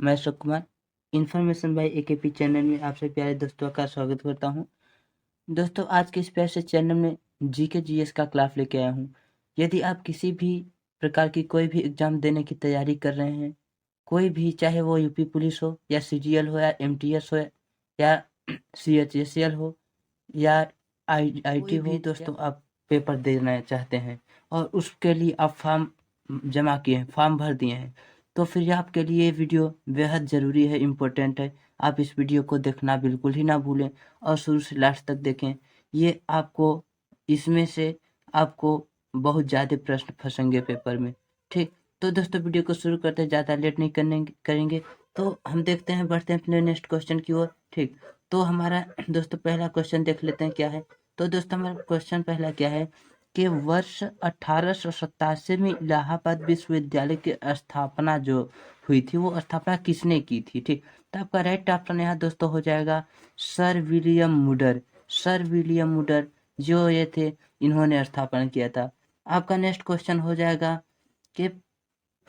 मैं Ashok Kumar information bye AKP channel में आपसे प्यारे दोस्तों का स्वागत करता हूं। दोस्तों, आज के इस प्यारे से चैनल में जीके जीएस का क्लास लेके आया हूं। यदि आप किसी भी प्रकार की कोई भी एग्जाम देने की तैयारी कर रहे हैं, कोई भी, चाहे वो यूपी पुलिस हो या सीजीएल हो या एमटीएस हो या सीएचएसएल हो या आईटी हो, दोस्तों आप पेपर देना चाहते हैं और उसके लिए आप फॉर्म जमा किए हैं, फॉर्म भर दिए हैं, तो फिर ये आपके लिए ये वीडियो बेहद ज़रूरी है, इम्पोर्टेंट है। आप इस वीडियो को देखना बिल्कुल ही ना भूलें और शुरू से लास्ट तक देखें। ये आपको, इसमें से आपको बहुत ज़्यादा प्रश्न फंसेंगे पेपर में। ठीक, तो दोस्तों वीडियो को शुरू करते हैं, ज़्यादा लेट नहीं करेंगे। तो हम देखते हैं, बढ़ते हैं अपने नेक्स्ट क्वेश्चन की ओर। ठीक, तो हमारा दोस्तों पहला क्वेश्चन देख लेते हैं क्या है। तो दोस्तों हमारा क्वेश्चन पहला क्या है कि वर्ष 1887 में इलाहाबाद विश्वविद्यालय की स्थापना जो हुई थी, वो स्थापना किसने की थी। ठीक, तो आपका राइट ऑप्शन यहाँ दोस्तों हो जाएगा सर विलियम मुडर। सर विलियम मुडर जो ये थे, इन्होंने स्थापना किया था। आपका नेक्स्ट क्वेश्चन हो जाएगा कि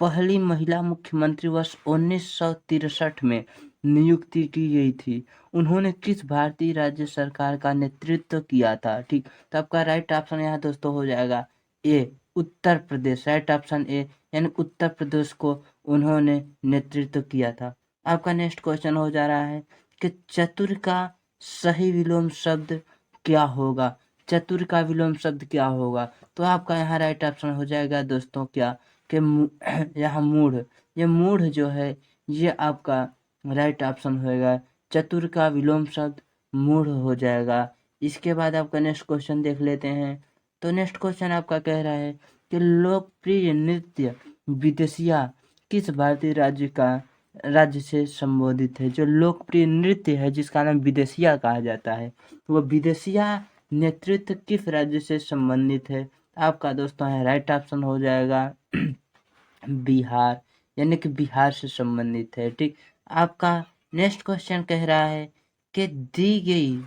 पहली महिला मुख्यमंत्री वर्ष 1963 में नियुक्ति की गई थी। उन्होंने किस भारतीय राज्य सरकार का नेतृत्व किया था। ठीक, तो आपका राइट ऑप्शन यहाँ दोस्तों हो जाएगा ए, Uttar Pradesh. Right option A, यानी उत्तर प्रदेश को उन्होंने नेतृत्व किया था। आपका नेक्स्ट क्वेश्चन हो जा रहा है कि चतुर का सही विलोम शब्द क्या होगा। चतुर का विलोम शब्द क्या होगा, तो आपका यहाँ राइट ऑप्शन हो जाएगा दोस्तों क्या, कि यहाँ मूढ़। ये मूढ़ जो है, ये आपका राइट ऑप्शन होएगा। चतुर का विलोम शब्द मूढ़ हो जाएगा। इसके बाद आपका नेक्स्ट क्वेश्चन देख लेते हैं। तो नेक्स्ट क्वेश्चन आपका कह रहा है कि लोकप्रिय नृत्य विदेशिया किस भारतीय राज्य से संबोधित है। जो लोकप्रिय नृत्य है जिसका नाम विदेशिया कहा जाता है, वो विदेशिया नेतृत्व किस राज्य से संबंधित है। आपका दोस्तों है राइट ऑप्शन हो जाएगा बिहार, यानी कि बिहार से संबंधित है। ठीक, आपका नेक्स्ट क्वेश्चन कह रहा है कि दी गई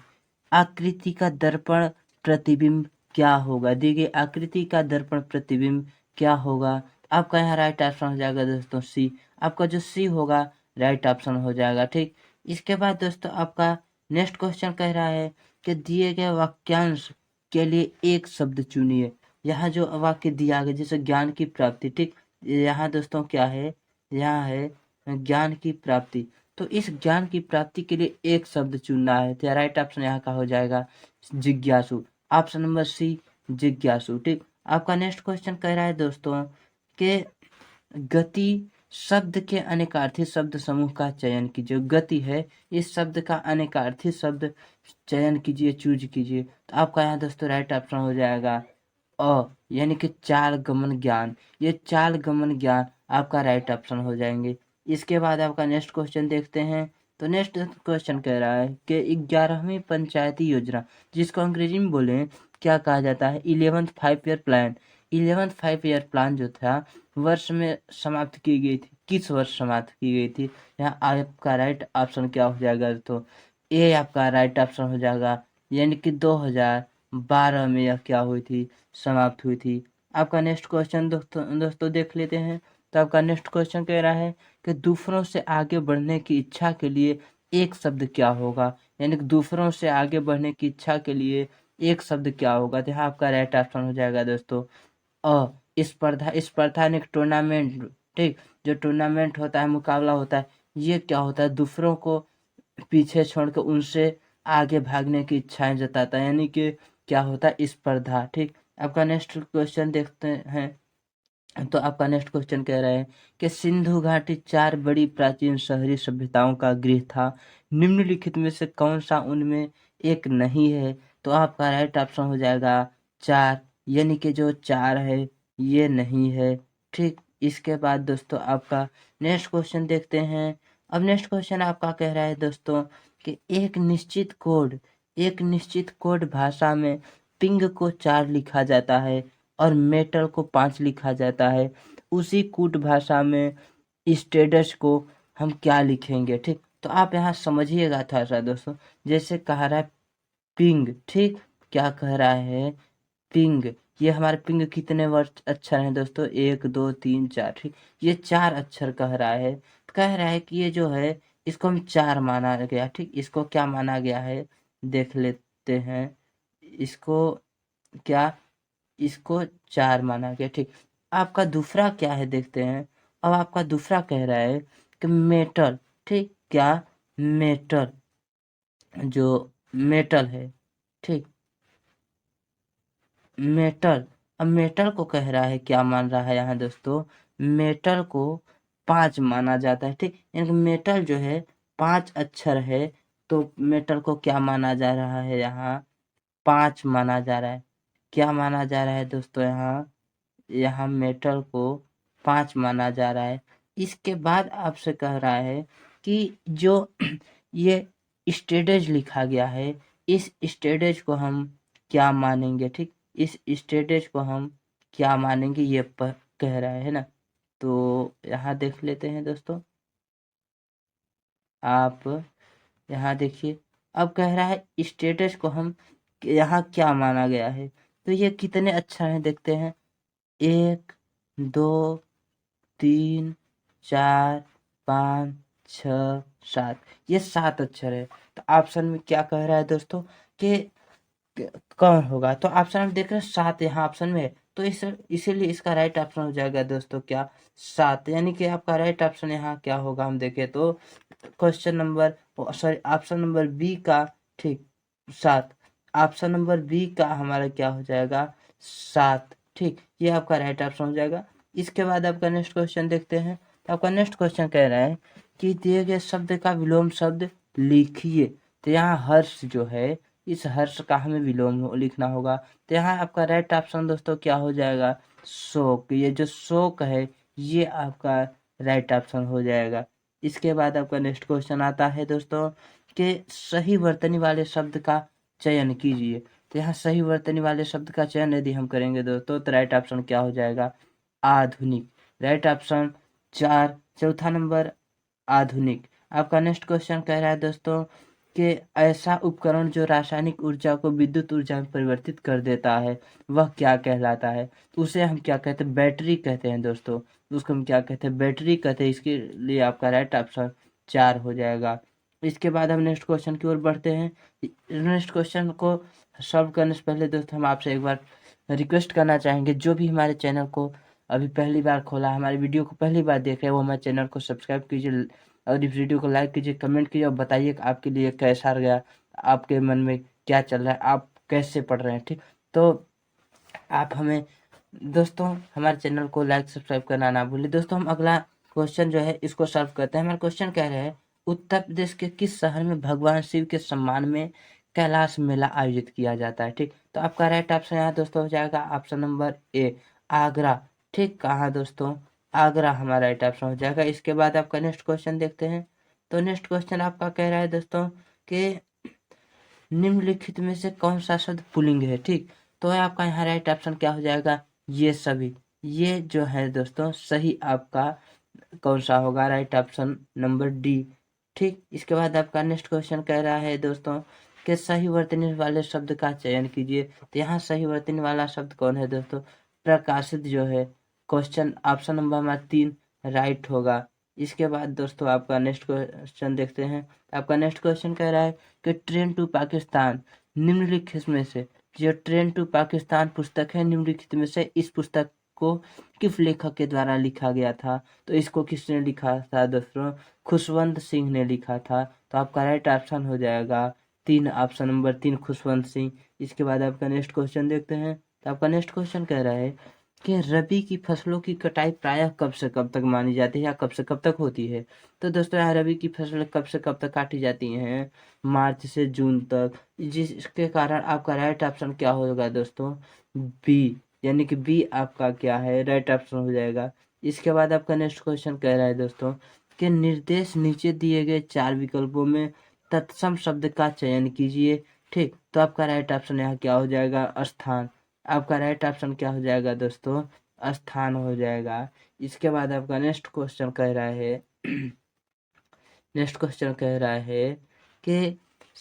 आकृति का दर्पण प्रतिबिंब क्या होगा। दी गई आकृति का दर्पण प्रतिबिंब क्या होगा। आपका यहाँ राइट ऑप्शन हो जाएगा दोस्तों सी। आपका जो सी होगा राइट ऑप्शन हो जाएगा। ठीक, इसके बाद दोस्तों आपका नेक्स्ट क्वेश्चन कह रहा है कि दिए गए वाक्यांश के लिए एक शब्द चुनिए। यहाँ जो वाक्य दिया गया जैसे ज्ञान की प्राप्ति, ठीक, यहाँ दोस्तों क्या है, यहाँ है ज्ञान की प्राप्ति। तो इस ज्ञान की प्राप्ति के लिए एक शब्द चुनना है, तो राइट ऑप्शन यहाँ का हो जाएगा जिज्ञासु। ऑप्शन नंबर सी, जिज्ञासु। ठीक, आपका नेक्स्ट क्वेश्चन कह रहा है दोस्तों कि गति शब्द के अनेकार्थी शब्द समूह का चयन कीजिए। गति है, इस शब्द का अनेकार्थी शब्द चयन कीजिए, चूज कीजिए। तो आपका यहाँ दोस्तों राइट ऑप्शन हो जाएगा यानी कि चाल गमन ज्ञान। ये चाल गमन ज्ञान आपका राइट ऑप्शन हो जाएंगे। इसके बाद आपका नेक्स्ट क्वेश्चन देखते हैं। तो नेक्स्ट क्वेश्चन कह रहा है कि 11वीं पंचायती योजना, जिसको अंग्रेजी में बोले क्या कहा जाता है, 11th 5 year plan. 11th 5 year plan जो था वर्ष में समाप्त की गई थी, किस वर्ष समाप्त की गई थी। यहाँ आपका राइट ऑप्शन क्या हो जाएगा तो ए आपका राइट ऑप्शन हो जाएगा, यानी कि 2012 में यह क्या हुई थी, समाप्त हुई थी। आपका नेक्स्ट क्वेश्चन दोस्तों देख लेते हैं। तो आपका नेक्स्ट क्वेश्चन कह रहा है कि दूसरों से आगे बढ़ने की इच्छा के लिए एक शब्द क्या होगा। यानी कि दूसरों से आगे बढ़ने की इच्छा के लिए एक शब्द क्या होगा, तो यहाँ आपका राइट ऑप्शन हो जाएगा दोस्तों स्पर्धा। स्पर्धा यानी कि टूर्नामेंट। ठीक, जो टूर्नामेंट होता है, मुकाबला होता है, ये क्या होता है, दूसरों को पीछे छोड़ के उनसे आगे भागने की इच्छाएं जताता है, यानी कि क्या होता है, स्पर्धा। ठीक, आपका नेक्स्ट क्वेश्चन देखते हैं। तो आपका नेक्स्ट क्वेश्चन कह रहा है कि सिंधु घाटी 4 बड़ी प्राचीन शहरी सभ्यताओं का गृह था। निम्नलिखित में से कौन सा उनमें एक नहीं है। तो आपका राइट ऑप्शन हो जाएगा 4, यानी कि जो 4 है ये नहीं है। ठीक, इसके बाद दोस्तों आपका नेक्स्ट क्वेश्चन देखते हैं। अब नेक्स्ट क्वेश्चन आपका कह रहा है दोस्तों कि एक निश्चित कोड भाषा में पिंग को 4 लिखा जाता है और मेटल को 5 लिखा जाता है। उसी कूट भाषा में स्टेटस को हम क्या लिखेंगे। ठीक, तो आप यहाँ समझिएगा थोड़ा सा दोस्तों। जैसे कह रहा है पिंग, ठीक, क्या कह रहा है पिंग। ये हमारे पिंग कितने वर्ड अक्षर हैं दोस्तों, 1 2 3 4। ठीक, ये 4 अक्षर कह रहा है। कह रहा है कि ये जो है इसको हम 4 माना गया, ठीक। इसको क्या माना गया है देख लेते हैं। इसको क्या, इसको 4 माना गया, ठीक। आपका दूसरा क्या है देखते हैं। अब आपका दूसरा कह रहा है कि मेटल, ठीक। क्या, मेटल, जो मेटल है, ठीक। मेटल, अब मेटल को कह रहा है क्या मान रहा है यहाँ दोस्तों, मेटल को 5 माना जाता है, ठीक। यानी कि मेटल जो है 5 अक्षर है, तो मेटल को क्या माना जा रहा है यहाँ, 5 माना जा रहा है। क्या माना जा रहा है दोस्तों यहाँ, यहाँ मेटल को 5 माना जा रहा है। इसके बाद आपसे कह रहा है कि जो ये स्टेडेज लिखा गया है, इस स्टेडेज को हम क्या मानेंगे, ठीक। इस स्टेडेज को हम क्या मानेंगे ये कह रहा है ना। तो यहाँ देख लेते हैं दोस्तों, आप यहाँ देखिए। अब कह रहा है स्टेटस को हम यहाँ क्या माना गया है, तो ये कितने अक्षर हैं देखते हैं। 1 2 3 4 5 6 7, ये 7 अक्षर है। तो ऑप्शन में क्या कह रहा है दोस्तों कि कौन होगा, तो ऑप्शन हम देख रहे हैं 7 यहाँ ऑप्शन में है, तो इसीलिए इसका राइट ऑप्शन हो जाएगा दोस्तों क्या, 7। यानी कि आपका राइट ऑप्शन यहाँ क्या होगा, हम देखें तो question number, sorry option number B का, ठीक, 7। ऑप्शन नंबर बी का हमारा क्या हो जाएगा, 7, ठीक। ये आपका राइट ऑप्शन हो जाएगा। इसके बाद आपका नेक्स्ट क्वेश्चन देखते हैं। तो आपका नेक्स्ट क्वेश्चन कह रहा है कि दिए गए शब्द का विलोम शब्द लिखिए। तो यहाँ हर्ष जो है, इस हर्ष का हमें विलोम लिखना होगा। तो यहाँ आपका राइट ऑप्शन दोस्तों क्या हो जाएगा, शोक। ये जो शोक है ये आपका राइट ऑप्शन हो जाएगा। इसके बाद आपका नेक्स्ट क्वेश्चन आता है दोस्तों कि सही वर्तनी वाले शब्द का चयन कीजिए। तो यहाँ सही वर्तनी वाले शब्द का चयन यदि हम करेंगे दोस्तों, तो राइट ऑप्शन क्या हो जाएगा, आधुनिक। राइट ऑप्शन 4, चौथा नंबर आधुनिक। आपका नेक्स्ट क्वेश्चन कह रहा है दोस्तों कि ऐसा उपकरण जो रासायनिक ऊर्जा को विद्युत ऊर्जा में परिवर्तित कर देता है वह क्या कहलाता है। तो उसे हम क्या कहते हैं, बैटरी कहते हैं दोस्तों। उसको हम क्या कहते हैं, बैटरी कहते हैं। इसके लिए आपका राइट ऑप्शन 4 हो जाएगा। इसके बाद हम नेक्स्ट क्वेश्चन की ओर बढ़ते हैं। नेक्स्ट क्वेश्चन को सॉल्व करने से पहले दोस्तों हम आपसे एक बार रिक्वेस्ट करना चाहेंगे, जो भी हमारे चैनल को अभी पहली बार खोला, हमारे वीडियो को पहली बार देख रहे हैं, वो हमारे चैनल को सब्सक्राइब कीजिए और इस वीडियो को लाइक कीजिए, कमेंट कीजिए और बताइए कि आपके लिए कैसा गया, आपके मन में क्या चल रहा है, आप कैसे पढ़ रहे हैं, ठीक। तो आप हमें दोस्तों हमारे चैनल को लाइक सब्सक्राइब करना ना भूलिए। दोस्तों हम अगला क्वेश्चन जो है इसको सॉल्व करते हैं। हमारा क्वेश्चन कह रहे हैं उत्तर प्रदेश के किस शहर में भगवान शिव के सम्मान में कैलाश मेला आयोजित किया जाता है, ठीक। तो आपका राइट ऑप्शन यहाँ दोस्तों हो जाएगा ऑप्शन नंबर ए, आगरा, ठीक। कहाँ दोस्तों, आगरा हमारा राइट ऑप्शन हो जाएगा। इसके बाद आपका नेक्स्ट क्वेश्चन देखते हैं। तो नेक्स्ट क्वेश्चन आपका कह रहा है दोस्तों कि निम्नलिखित में से कौन सा शब्द पुल्लिंग है, ठीक। तो आपका यहाँ राइट ऑप्शन क्या हो जाएगा, ये सभी। ये जो है दोस्तों सही आपका कौन सा होगा, राइट ऑप्शन नंबर डी, ठीक। इसके बाद आपका नेक्स्ट क्वेश्चन कह रहा है दोस्तों कि सही वर्तनी वाले शब्द का चयन कीजिए। तो यहाँ सही वर्तनी वाला शब्द कौन है दोस्तों, प्रकाशित जो है। क्वेश्चन ऑप्शन नंबर हमारा 3 राइट होगा। इसके बाद दोस्तों आपका नेक्स्ट क्वेश्चन देखते हैं। आपका नेक्स्ट क्वेश्चन कह रहा है कि ट्रेन टू पाकिस्तान निम्नलिखित में से, जो ट्रेन टू पाकिस्तान पुस्तक है निम्नलिखित में से इस पुस्तक को किस लेखक के द्वारा लिखा गया था। तो इसको किसने लिखा था दोस्तों, खुशवंत सिंह ने लिखा था। तो आपका राइट ऑप्शन हो जाएगा 3, ऑप्शन नंबर 3 खुशवंत सिंह। इसके बाद आपका नेक्स्ट क्वेश्चन देखते हैं। तो आपका नेक्स्ट क्वेश्चन कह रहा है कि रबी की फसलों की कटाई प्रायः कब से कब तक मानी जाती है या कब से कब तक होती है। तो दोस्तों यहाँ रबी की फसल कब से कब तक काटी जाती हैं, मार्च से जून तक। जिसके कारण आपका राइट ऑप्शन क्या होगा दोस्तों, बी, यानी कि बी आपका क्या है, राइट ऑप्शन हो जाएगा। इसके बाद आपका नेक्स्ट क्वेश्चन कह रहा है दोस्तों कि निर्देश नीचे दिए गए 4 विकल्पों में तत्सम शब्द का चयन कीजिए, ठीक। तो आपका राइट ऑप्शन यहाँ क्या हो जाएगा, स्थान। आपका राइट ऑप्शन क्या हो जाएगा दोस्तों, स्थान हो जाएगा। इसके बाद आपका नेक्स्ट क्वेश्चन कह रहा है नेक्स्ट क्वेश्चन कह रहा है कि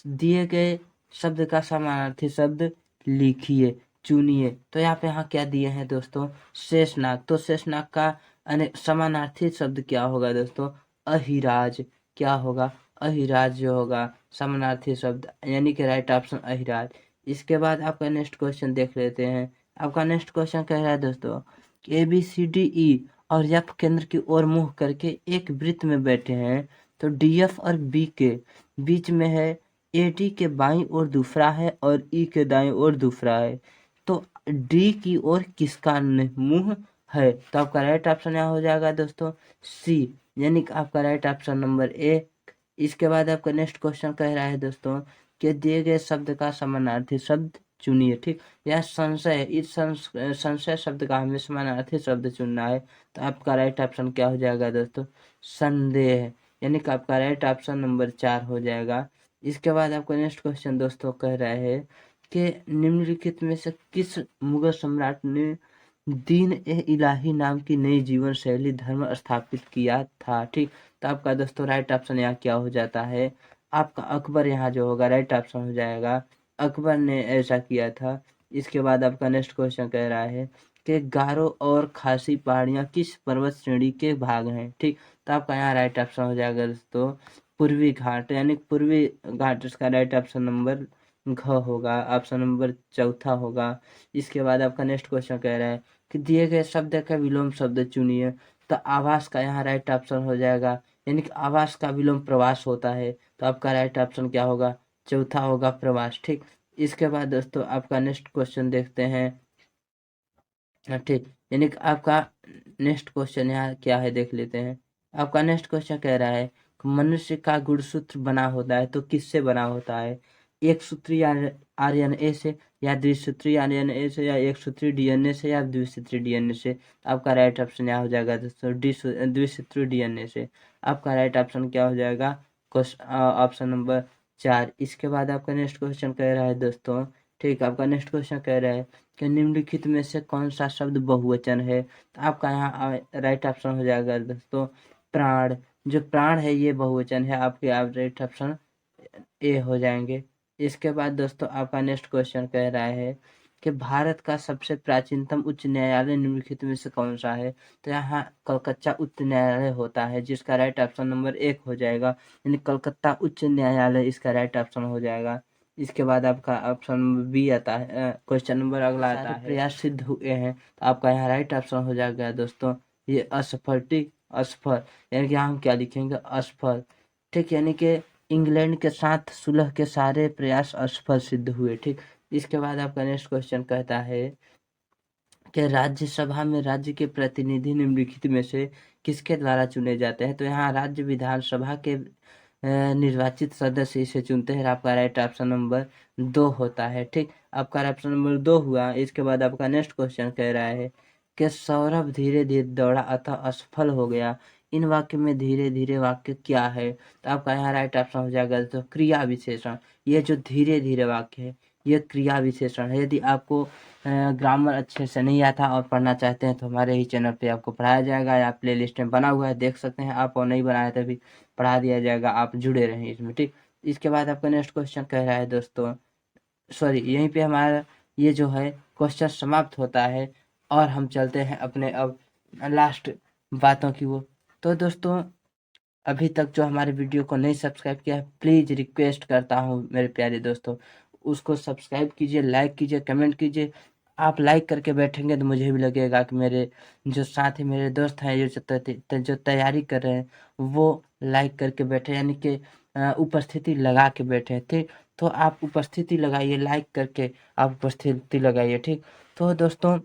दिए गए शब्द का समानार्थी शब्द लिखिए, चुनिए। तो यहाँ क्या दिए हैं दोस्तों, शेषनाग। तो शेषनाग का समानार्थी शब्द क्या होगा दोस्तों, अहिराज। क्या होगा? अहिराज जो होगा समानार्थी शब्द, यानी कि राइट ऑप्शन अहिराज। इसके बाद आपका नेक्स्ट क्वेश्चन देख लेते हैं। आपका नेक्स्ट क्वेश्चन कह रहा है दोस्तों, A B C D E और एफ केंद्र की ओर मुंह करके एक वृत्त में बैठे हैं, तो डी एफ और बी के बीच में है, ए डी के बाईं ओर दूसरा है और ई के दाईं ओर दूसरा है, तो डी की ओर किसका मुंह है? तो आपका राइट ऑप्शन यहाँ हो जाएगा दोस्तों सी, यानी कि आपका राइट ऑप्शन नंबर ए। इसके बाद आपका नेक्स्ट क्वेश्चन कह रहा है दोस्तों कि दिए गए शब्द का समानार्थी शब्द चुनिए। ठीक, यह संशय, इस संशय शब्द का हमें समानार्थी शब्द चुनना है, तो आपका राइट ऑप्शन क्या हो जाएगा दोस्तों? संदेह, यानी कि आपका राइट ऑप्शन नंबर 4 हो जाएगा। इसके बाद आपका नेक्स्ट क्वेश्चन दोस्तों कह रहा है कि निम्नलिखित में से किस मुगल सम्राट ने दीन ए इलाही नाम की नई जीवन शैली धर्म स्थापित किया था? ठीक, तो आपका दोस्तों राइट ऑप्शन यहाँ क्या हो जाता है? आपका अकबर यहाँ जो होगा राइट ऑप्शन हो जाएगा, अकबर ने ऐसा किया था। इसके बाद आपका नेक्स्ट क्वेश्चन कह रहा है कि गारो और खासी पहाड़ियाँ किस पर्वत श्रेणी के भाग हैं? ठीक, तो आपका यहाँ राइट ऑप्शन हो जाएगा दोस्तों पूर्वी घाट, यानी पूर्वी घाट इसका राइट ऑप्शन नंबर घ होगा, ऑप्शन नंबर चौथा होगा। इसके बाद आपका नेक्स्ट क्वेश्चन कह रहा है कि दिए गए शब्द का विलोम शब्द चुनिए, तो आवास का यहाँ राइट ऑप्शन हो जाएगा, यानी कि आवास का विलोम प्रवास होता है, तो आपका राइट ऑप्शन क्या होगा? चौथा होगा प्रवास। ठीक, इसके बाद दोस्तों आपका नेक्स्ट क्वेश्चन देखते हैं। ठीक, यानी कि आपका नेक्स्ट क्वेश्चन यहाँ क्या है देख लेते हैं। आपका नेक्स्ट क्वेश्चन कह रहा है मनुष्य का गुणसूत्र बना होता है तो किससे बना होता है? एक सूत्री आरएनए से, या द्विसूत्री आरएनए से, या एक सूत्री डीएनए से, या द्विसूत्री डीएनए से? तो आपका राइट ऑप्शन यहाँ हो जाएगा दोस्तों द्विसूत्री डीएनए से। आपका राइट ऑप्शन क्या हो जाएगा? Option number 4। इसके बाद आपका नेक्स्ट क्वेश्चन कह रहा है दोस्तों, ठीक, आपका नेक्स्ट क्वेश्चन कह रहा है कि निम्नलिखित में से कौन सा शब्द बहुवचन है? तो आपका यहाँ राइट ऑप्शन हो जाएगा दोस्तों प्राण। जो प्राण है ये बहुवचन है, आपके आप राइट ऑप्शन ए हो जाएंगे। इसके बाद दोस्तों आपका नेक्स्ट क्वेश्चन कह रहा है कि भारत का सबसे प्राचीनतम उच्च न्यायालय निम्नलिखित में से कौन सा है? तो यहाँ कलकत्ता उच्च न्यायालय होता है, जिसका राइट ऑप्शन नंबर 1 हो जाएगा, यानी कलकत्ता उच्च न्यायालय इसका राइट ऑप्शन हो जाएगा। इसके बाद आपका ऑप्शन बी आता है, क्वेश्चन नंबर अगला आता है प्रयास सिद्ध हुए हैं, तो आपका यहाँ राइट ऑप्शन हो जाएगा दोस्तों ये असफल। ठीक, असफल, यानी कि यहाँ हम क्या लिखेंगे? असफल। ठीक, यानी कि इंग्लैंड के साथ सुलह के सारे प्रयास असफल सिद्ध हुए। ठीक, इसके बाद आपका नेक्स्ट क्वेश्चन कहता है कि राज्यसभा में राज्य के प्रतिनिधि निम्नलिखित में से किसके द्वारा चुने जाते हैं? तो यहाँ राज्य विधानसभा के निर्वाचित सदस्य इसे चुनते हैं, आपका राइट ऑप्शन नंबर 2 होता है। ठीक, आपका ऑप्शन नंबर 2 हुआ। इसके बाद आपका नेक्स्ट क्वेश्चन कह रहा है कि सौरभ धीरे धीरे दौड़ा अतः असफल हो गया, इन वाक्य में धीरे धीरे वाक्य क्या है? तो आपका यहाँ राइट ऑप्शन हो जाएगा तो क्रिया विशेषण। ये जो धीरे धीरे वाक्य है ये क्रिया विशेषण है। यदि आपको ग्रामर अच्छे से नहीं आता और पढ़ना चाहते हैं तो हमारे ही चैनल पे आपको पढ़ाया जाएगा, या प्ले लिस्ट में बना हुआ है देख सकते हैं आप, और नहीं बनाया तो भी पढ़ा दिया जाएगा, आप जुड़े रहें इसमें। ठीक, इसके बाद आपका नेक्स्ट क्वेश्चन कह रहा है दोस्तों, सॉरी यहीं पे हमारा ये जो है क्वेश्चन समाप्त होता है और हम चलते हैं अपने अब लास्ट बातों की वो। तो दोस्तों अभी तक जो हमारे वीडियो को नहीं सब्सक्राइब किया है, प्लीज़ रिक्वेस्ट करता हूँ मेरे प्यारे दोस्तों, उसको सब्सक्राइब कीजिए, लाइक कीजिए, कमेंट कीजिए। आप लाइक करके बैठेंगे तो मुझे भी लगेगा कि मेरे जो साथ ही मेरे दोस्त हैं जो तैयारी कर रहे हैं वो लाइक करके बैठे, यानी कि उपस्थिति लगा के बैठे। ठीक, तो आप उपस्थिति लगाइए, लाइक करके आप उपस्थिति लगाइए। ठीक, तो दोस्तों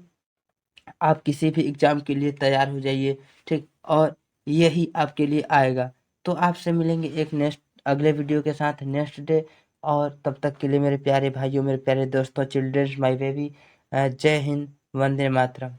आप किसी भी एग्ज़ाम के लिए तैयार हो जाइए। ठीक, और यही आपके लिए आएगा। तो आपसे मिलेंगे एक नेक्स्ट अगले वीडियो के साथ नेक्स्ट डे, और तब तक के लिए मेरे प्यारे भाइयों, मेरे प्यारे दोस्तों, चिल्ड्रंस माय बेबी, जय हिंद, वंदे मातरम।